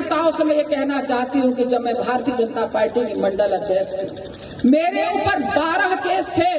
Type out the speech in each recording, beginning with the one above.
कार्यकर्ताओं से मैं ये कहना चाहती हूँ कि जब मैं भारतीय जनता पार्टी की मंडल अध्यक्ष थी, मेरे ऊपर 12 केस थे,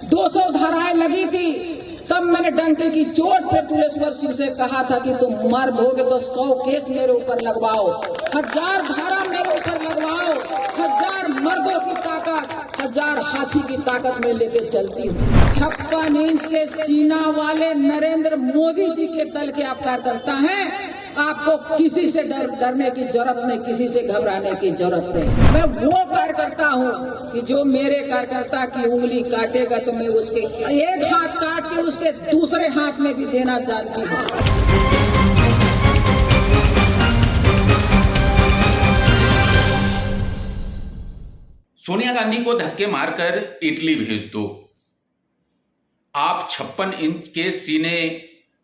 200 धाराएं लगी थी। तब मैंने डंके की चोट पे तुलेश्वर सिंह से कहा था कि तुम मर्द होगे तो 100 केस मेरे ऊपर लगवाओ, 1000 धारा मेरे ऊपर लगवाओ, 1000 मर्दों की ताकत, 1000 हाथी की ताकत में लेके चलती हूँ। 56 इंच के सीना वाले नरेंद्र मोदी जी के दल के आप कार्यकर्ता हैं। आपको किसी से डरने की जरूरत नहीं, किसी से घबराने की जरूरत नहीं। मैं वो कार्यकर्ता हूँ कि जो मेरे कार्यकर्ता की उंगली काटेगा तो मैं उसके एक हाथ काट के उसके दूसरे हाथ में भी देना जानती हूँ। सोनिया गांधी को धक्के मारकर इटली भेज दो। आप 56 इंच के सीने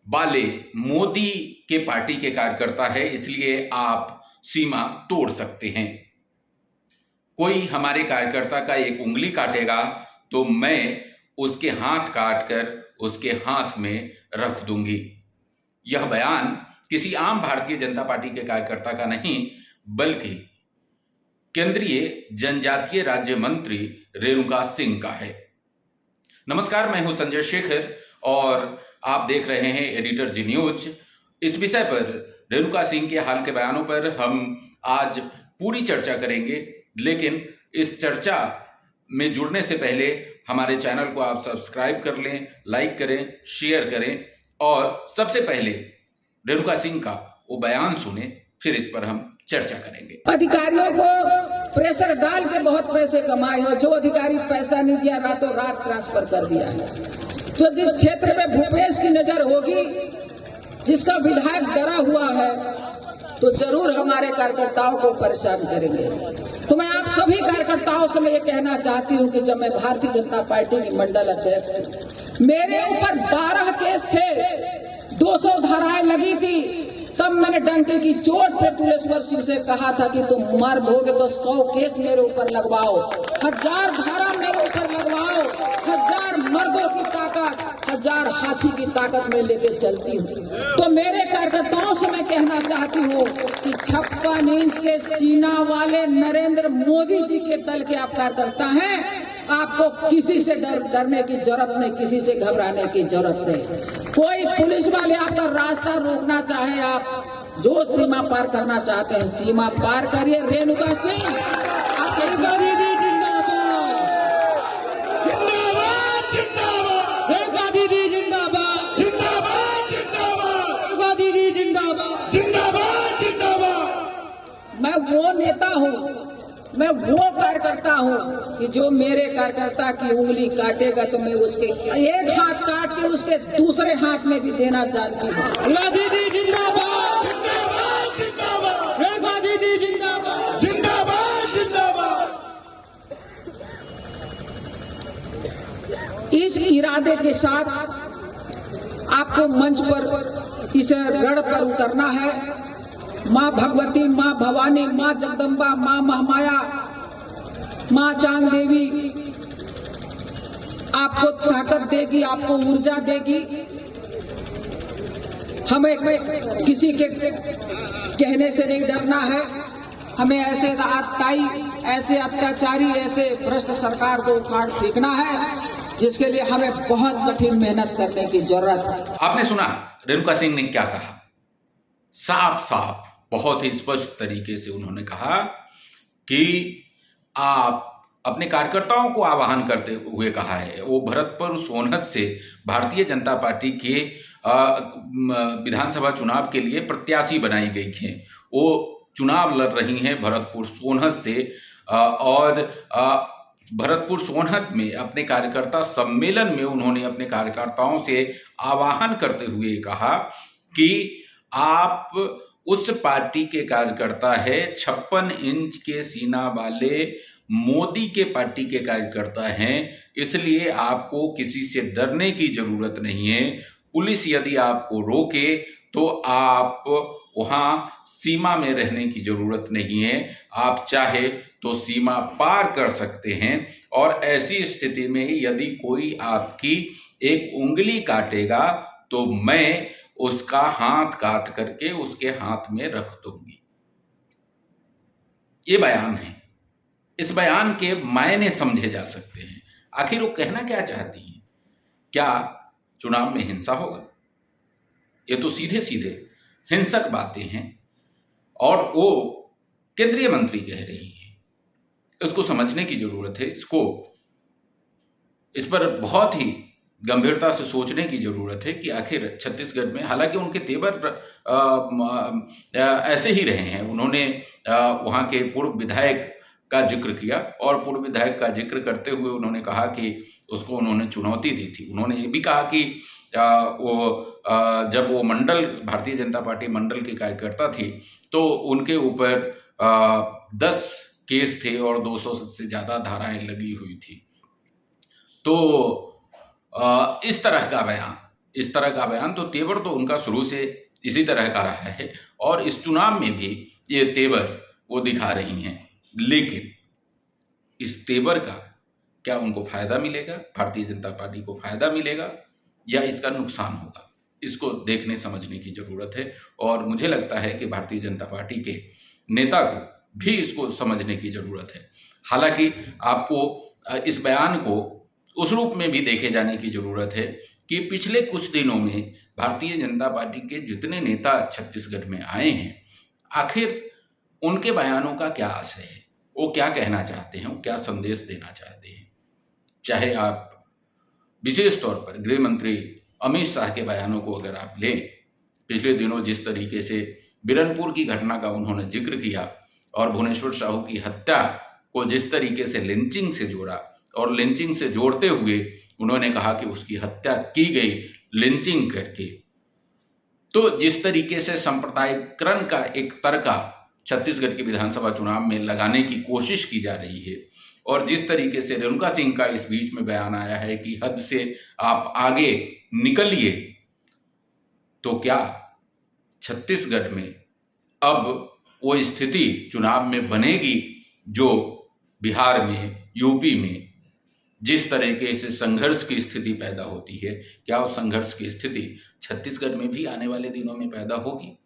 वाले मोदी के पार्टी के कार्यकर्ता है, इसलिए आप सीमा तोड़ सकते हैं। कोई हमारे कार्यकर्ता का एक उंगली काटेगा तो मैं उसके हाथ काटकर उसके हाथ में रख दूंगी। यह बयान किसी आम भारतीय जनता पार्टी के कार्यकर्ता का नहीं, बल्कि केंद्रीय जनजातीय राज्य मंत्री रेणुका सिंह का है। नमस्कार, मैं हूं संजय शेखर और आप देख रहे हैं एडिटर जी न्यूज। इस विषय पर रेणुका सिंह के हाल के बयानों पर हम आज पूरी चर्चा करेंगे, लेकिन इस चर्चा में जुड़ने से पहले हमारे चैनल को आप सब्सक्राइब कर लें, लाइक करें, शेयर करें और सबसे पहले रेणुका सिंह का वो बयान सुने, फिर इस पर हम चर्चा करेंगे। अधिकारियों को प्रेशर डाल के बहुत पैसे कमाए हो, जो अधिकारी पैसा नहीं दिया रातों रात ट्रांसफर कर दिया है। तो जिस क्षेत्र में भूपेश की नजर होगी, जिसका विधायक डरा हुआ है, तो जरूर हमारे कार्यकर्ताओं को परेशान करेंगे। तो मैं आप सभी कार्यकर्ताओं से मैं ये कहना चाहती हूँ कि जब मैं भारतीय जनता पार्टी की मंडल अध्यक्ष थी, मेरे ऊपर 12 केस थे, 200 धाराएं लगी थी। तब मैंने डंके की चोट पे तुलेश्वर सिंह से कहा था कि तुम मर्द होगे तो 100 केस मेरे ऊपर लगवाओ, 1000 धारा मेरे ऊपर लगवाओ, 1000 मर्दों की ताकत, 1000 हाथी की ताकत में लेके चलती हूँ। तो मेरे कार्यकर्ताओं से मैं कहना चाहती हूँ कि 56 इंच के सीना वाले नरेंद्र मोदी जी के दल के आप कार्यकर्ता हैं। आपको किसी से डरने की जरूरत नहीं, किसी से घबराने की जरूरत नहीं। कोई पुलिस वाले आपका रास्ता रोकना चाहे, आप जो सीमा पार करना चाहते हैं सीमा पार करिए। रेणुका सिंह, आप रेणुका दीदी जिंदाबाद, जिंदाबाद, जिंदाबाद, रेणुका दीदी जिंदाबाद, जिंदाबाद, जिंदाबाद, रेणुका दीदी जिंदाबाद, जिंदाबाद, जिंदाबाद। मैं वो नेता हूँ, मैं वो कार्यकर्ता हूँ कि जो मेरे कार्यकर्ता की उंगली काटेगा तो मैं उसके एक हाथ काट के उसके दूसरे हाथ में भी देना जानती हूँ। रेणुका दीदी जिंदाबाद, जिंदाबाद, जिंदाबाद, रेणुका दीदी जिंदाबाद, जिंदाबाद, जिंदाबाद। इस इरादे के साथ आपको मंच पर इस रण पर उतरना है। माँ भगवती, माँ भवानी, माँ जगदम्बा, माँ महामाया, माँ चांद देवी आपको ताकत देगी, आपको ऊर्जा देगी। हमें किसी के कहने से नहीं डरना है। हमें ऐसे आतताई, ऐसे अत्याचारी, ऐसे भ्रष्ट सरकार को उखाड़ फेंकना है, जिसके लिए हमें बहुत कठिन मेहनत करने की जरूरत है। आपने सुना रेणुका सिंह ने क्या कहा। साफ साफ, बहुत ही स्पष्ट तरीके से उन्होंने कहा कि आप अपने कार्यकर्ताओं को आह्वान करते हुए कहा है, वो भरतपुर सोनहत से भारतीय जनता पार्टी के विधानसभा चुनाव के लिए प्रत्याशी बनाई गई हैं। वो चुनाव लड़ रही हैं भरतपुर सोनहत से और भरतपुर सोनहत में अपने कार्यकर्ता सम्मेलन में उन्होंने अपने कार्यकर्ताओं से आह्वान करते हुए कहा कि आप उस पार्टी के कार्यकर्ता है, 56 इंच के सीना वाले मोदी के पार्टी के कार्यकर्ता हैं, इसलिए आपको किसी से डरने की जरूरत नहीं है। पुलिस यदि आपको रोके तो आप वहां सीमा में रहने की जरूरत नहीं है, आप चाहे तो सीमा पार कर सकते हैं। और ऐसी स्थिति में यदि कोई आपकी एक उंगली काटेगा तो मैं उसका हाथ काट करके उसके हाथ में रख दूंगी। ये बयान है, इस बयान के मायने समझे जा सकते हैं। आखिर वो कहना क्या चाहती हैं? क्या चुनाव में हिंसा होगा? ये तो सीधे सीधे हिंसक बातें हैं और वो केंद्रीय मंत्री कह रही हैं। इसको समझने की जरूरत है, इस पर बहुत ही गंभीरता से सोचने की जरूरत है कि आखिर छत्तीसगढ़ में, हालांकि उनके तेवर ऐसे ही रहे हैं। उन्होंने वहां के पूर्व विधायक का जिक्र किया और पूर्व विधायक का जिक्र करते हुए उन्होंने कहा कि उसको उन्होंने चुनौती दी थी। उन्होंने ये भी कहा कि जब वो मंडल, भारतीय जनता पार्टी मंडल की कार्यकर्ता थी, तो उनके ऊपर 10 केस थे और 200 से ज्यादा धाराएं लगी हुई थी। तो इस तरह का बयान तो तेवर तो उनका शुरू से इसी तरह का रहा है और इस चुनाव में भी ये तेवर वो दिखा रही हैं। लेकिन इस तेवर का क्या उनको फायदा मिलेगा, भारतीय जनता पार्टी को फायदा मिलेगा या इसका नुकसान होगा? इसको देखने समझने की जरूरत है और मुझे लगता है कि भारतीय जनता पार्टी के नेता को भी इसको समझने की जरूरत है। हालांकि आपको इस बयान को उस रूप में भी देखे जाने की जरूरत है कि पिछले कुछ दिनों में भारतीय जनता पार्टी के जितने नेता छत्तीसगढ़ में आए हैं, आखिर उनके बयानों का क्या आशय है, वो क्या कहना चाहते हैं, वो क्या संदेश देना चाहते हैं। चाहे आप विशेष तौर पर गृह मंत्री अमित शाह के बयानों को अगर आप लें, पिछले दिनों जिस तरीके से बिरनपुर की घटना का उन्होंने जिक्र किया और भुवनेश्वर साहू की हत्या को जिस तरीके से लिंचिंग से जोड़ा और लिंचिंग से जोड़ते हुए उन्होंने कहा कि उसकी हत्या की गई लिंचिंग करके, तो जिस तरीके से सांप्रदायिकरण का एक तर्का छत्तीसगढ़ के विधानसभा चुनाव में लगाने की कोशिश की जा रही है और जिस तरीके से रेणुका सिंह का इस बीच में बयान आया है कि हद से आप आगे निकलिए, तो क्या छत्तीसगढ़ में अब वो स्थिति चुनाव में बनेगी जो बिहार में, यूपी में जिस तरीके से संघर्ष की स्थिति पैदा होती है, क्या उस संघर्ष की स्थिति छत्तीसगढ़ में भी आने वाले दिनों में पैदा होगी?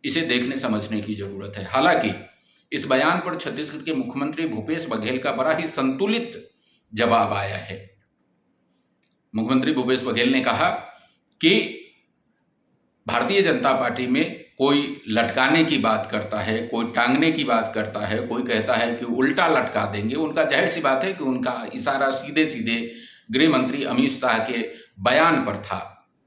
इसे देखने समझने की जरूरत है। हालांकि इस बयान पर छत्तीसगढ़ के मुख्यमंत्री भूपेश बघेल का बड़ा ही संतुलित जवाब आया है। मुख्यमंत्री भूपेश बघेल ने कहा कि भारतीय जनता पार्टी में कोई लटकाने की बात करता है, कोई टांगने की बात करता है, कोई कहता है कि उल्टा लटका देंगे। उनका जाहिर सी बात है कि उनका इशारा सीधे सीधे गृह मंत्री अमित शाह के बयान पर था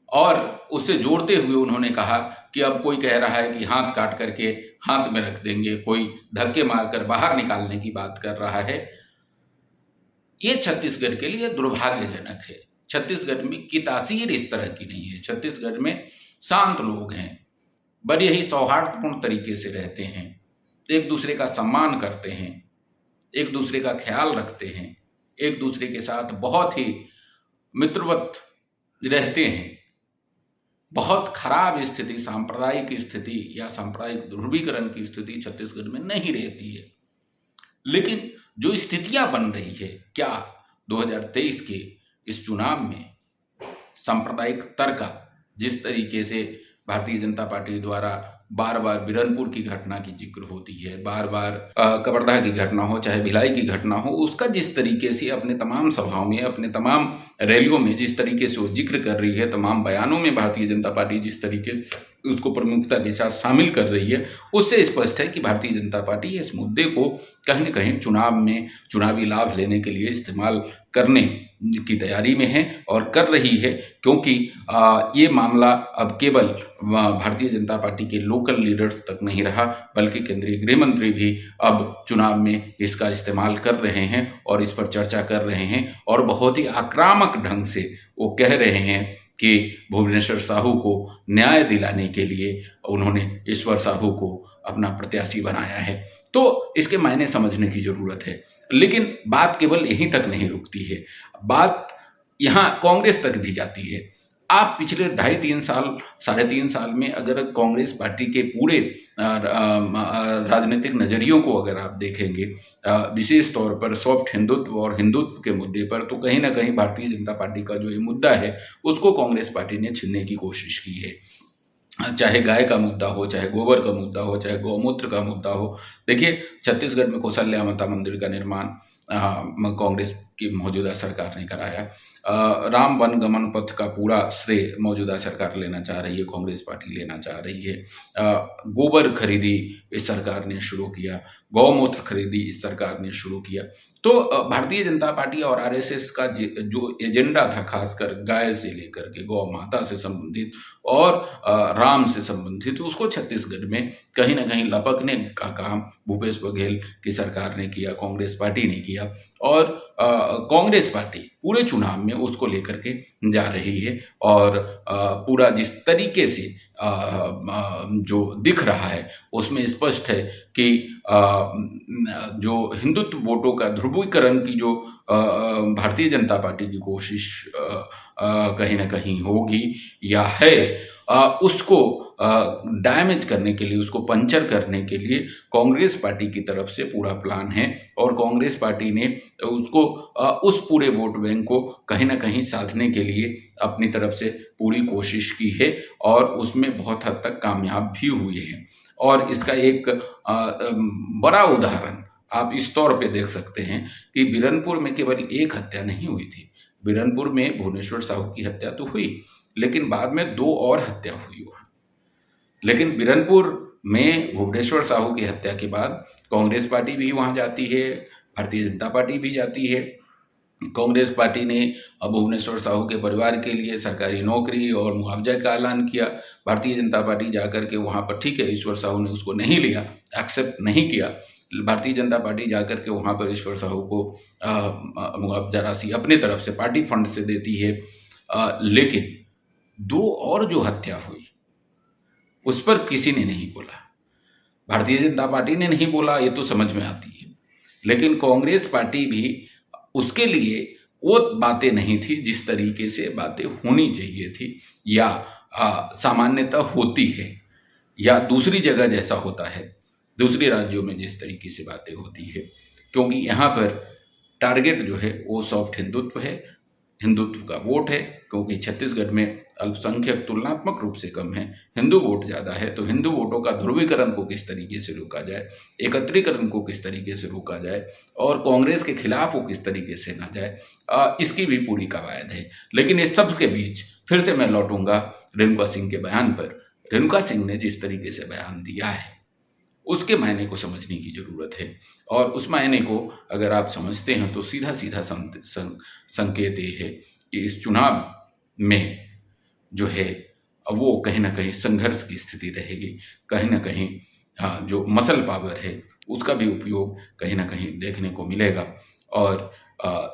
और उससे जोड़ते हुए उन्होंने कहा कि अब कोई कह रहा है कि हाथ काट करके हाथ में रख देंगे, कोई धक्के मारकर बाहर निकालने की बात कर रहा है। ये छत्तीसगढ़ के लिए दुर्भाग्यजनक है। छत्तीसगढ़ में की तासीर इस तरह की नहीं है। छत्तीसगढ़ में शांत लोग हैं, बड़े ही सौहार्दपूर्ण तरीके से रहते हैं, एक दूसरे का सम्मान करते हैं, एक दूसरे का ख्याल रखते हैं, एक दूसरे के साथ बहुत ही मित्रवत रहते हैं। बहुत खराब स्थिति, सांप्रदायिक स्थिति या सांप्रदायिक ध्रुवीकरण की स्थिति छत्तीसगढ़ में नहीं रहती है। लेकिन जो स्थितियां बन रही है, क्या 2023 के इस चुनाव में सांप्रदायिक तर्क जिस तरीके से भारतीय जनता पार्टी द्वारा बार बार बिरनपुर की घटना की जिक्र होती है, बार बार कवर्धा की घटना हो, चाहे भिलाई की घटना हो, उसका जिस तरीके से अपने तमाम सभाओं में, अपने तमाम रैलियों में जिस तरीके से वो जिक्र कर रही है, तमाम बयानों में भारतीय जनता पार्टी जिस तरीके से उसको प्रमुखता के साथ शामिल कर रही है, उससे स्पष्ट है कि भारतीय जनता पार्टी इस मुद्दे को कहीं न कहीं चुनाव में चुनावी लाभ लेने के लिए इस्तेमाल करने की तैयारी में है और कर रही है, क्योंकि ये मामला अब केवल भारतीय जनता पार्टी के लोकल लीडर्स तक नहीं रहा, बल्कि केंद्रीय गृह मंत्री भी अब चुनाव में इसका इस्तेमाल कर रहे हैं और इस पर चर्चा कर रहे हैं और बहुत ही आक्रामक ढंग से वो कह रहे हैं कि भुवनेश्वर साहू को न्याय दिलाने के लिए उन्होंने ईश्वर साहू को अपना प्रत्याशी बनाया है। तो इसके मायने समझने की जरूरत है। लेकिन बात केवल यहीं तक नहीं रुकती है, बात यहाँ कांग्रेस तक भी जाती है। आप पिछले 2.5-3 साल, 3.5 साल में अगर कांग्रेस पार्टी के पूरे राजनीतिक नजरियों को अगर आप देखेंगे, विशेष तौर पर सॉफ्ट हिंदुत्व और हिंदुत्व के मुद्दे पर, तो कहीं ना कहीं भारतीय जनता पार्टी का जो ये मुद्दा है उसको कांग्रेस पार्टी ने छीनने की कोशिश की है। चाहे गाय का मुद्दा हो, चाहे गोबर का मुद्दा हो, चाहे गौमूत्र का मुद्दा हो। देखिए, छत्तीसगढ़ में कौशल्या माता मंदिर का निर्माण कांग्रेस की मौजूदा सरकार ने कराया। राम वन गमन पथ का पूरा श्रेय मौजूदा सरकार लेना चाह रही है, कांग्रेस पार्टी लेना चाह रही है। गोबर खरीदी इस सरकार ने शुरू किया, गौमूत्र खरीदी इस सरकार ने शुरू किया। तो भारतीय जनता पार्टी और आरएसएस का जो एजेंडा था, खासकर गाय से लेकर के गौ माता से संबंधित और राम से संबंधित, उसको छत्तीसगढ़ में कहीं ना कहीं लपकने का काम भूपेश बघेल की सरकार ने किया, कांग्रेस पार्टी ने किया। और कांग्रेस पार्टी पूरे चुनाव में उसको लेकर के जा रही है। और पूरा जिस तरीके से जो दिख रहा है उसमें स्पष्ट है कि जो हिंदुत्व वोटों का ध्रुवीकरण की जो भारतीय जनता पार्टी की कोशिश कहीं ना कहीं होगी या है, उसको डैमेज करने के लिए, उसको पंचर करने के लिए कांग्रेस पार्टी की तरफ से पूरा प्लान है। और कांग्रेस पार्टी ने उसको उस पूरे वोट बैंक को कहीं ना कहीं साधने के लिए अपनी तरफ से पूरी कोशिश की है और उसमें बहुत हद तक कामयाब भी हुए हैं। और इसका एक बड़ा उदाहरण आप इस तौर पे देख सकते हैं कि बिरनपुर में केवल एक हत्या नहीं हुई थी। बिरनपुर में भुवनेश्वर साहू की हत्या तो हुई, लेकिन बाद में 2 और हत्या हुई वहां। लेकिन बिरनपुर में भुवनेश्वर साहू की हत्या के बाद कांग्रेस पार्टी भी वहां जाती है, भारतीय जनता पार्टी भी जाती है। कांग्रेस पार्टी ने भुवनेश्वर साहू के परिवार के लिए सरकारी नौकरी और मुआवजा का ऐलान किया। भारतीय जनता पार्टी जाकर के वहां पर, ठीक है, ईश्वर साहू ने उसको नहीं लिया, एक्सेप्ट नहीं किया। भारतीय जनता पार्टी जाकर के वहां पर ईश्वर साहू को मुआवजा राशि अपने तरफ से पार्टी फंड से देती है। लेकिन 2 और जो हत्या हुई उस पर किसी ने नहीं बोला। भारतीय जनता पार्टी ने नहीं बोला, ये तो समझ में आती है, लेकिन कांग्रेस पार्टी भी उसके लिए वो बातें नहीं थी जिस तरीके से बातें होनी चाहिए थी या सामान्यतः होती है, या दूसरी जगह जैसा होता है, दूसरे राज्यों में जिस तरीके से बातें होती है। क्योंकि यहाँ पर टारगेट जो है वो सॉफ्ट हिंदुत्व है, हिंदुत्व का वोट है। क्योंकि छत्तीसगढ़ में अल्पसंख्यक तुलनात्मक रूप से कम है, हिंदू वोट ज़्यादा है, तो हिंदू वोटों का ध्रुवीकरण को किस तरीके से रोका जाए, एकत्रीकरण को किस तरीके से रोका जाए और कांग्रेस के खिलाफ वो किस तरीके से ना जाए, इसकी भी पूरी कवायद है। लेकिन इस सब के बीच फिर से मैं लौटूंगा रेणुका सिंह के बयान पर। रेणुका सिंह ने जिस तरीके से बयान दिया है उसके मायने को समझने की जरूरत है। और उस मायने को अगर आप समझते हैं तो सीधा सीधा संकेत ये है कि इस चुनाव में जो है वो कहीं ना कहीं संघर्ष की स्थिति रहेगी। कहीं ना कहीं जो मसल पावर है उसका भी उपयोग कहीं ना कहीं देखने को मिलेगा। और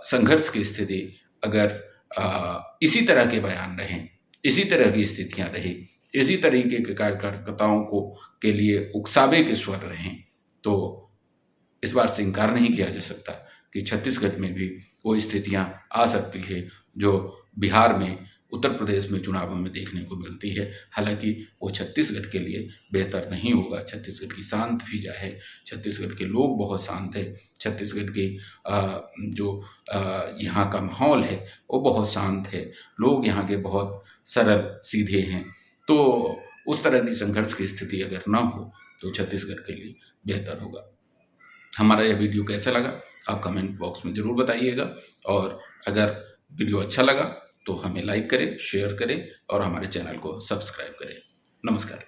संघर्ष की स्थिति अगर इसी तरह के बयान रहें, इसी तरह की स्थितियां रही, इसी तरीके के कार्यकर्ताओं को के लिए उकसावे के स्वर रहें, तो इस बार से इनकार नहीं किया जा सकता कि छत्तीसगढ़ में भी वो स्थितियां आ सकती है जो बिहार में, उत्तर प्रदेश में चुनावों में देखने को मिलती है। हालांकि वो छत्तीसगढ़ के लिए बेहतर नहीं होगा। छत्तीसगढ़ की शांत फिजा है, छत्तीसगढ़ के लोग बहुत शांत है, छत्तीसगढ़ के जो यहाँ का माहौल है वो बहुत शांत है, लोग यहाँ के बहुत सरल सीधे हैं। तो उस तरह की संघर्ष की स्थिति अगर ना हो तो छत्तीसगढ़ के लिए बेहतर होगा। हमारा यह वीडियो कैसा लगा आप कमेंट बॉक्स में ज़रूर बताइएगा। और अगर वीडियो अच्छा लगा तो हमें लाइक करें, शेयर करें और हमारे चैनल को सब्सक्राइब करें। नमस्कार।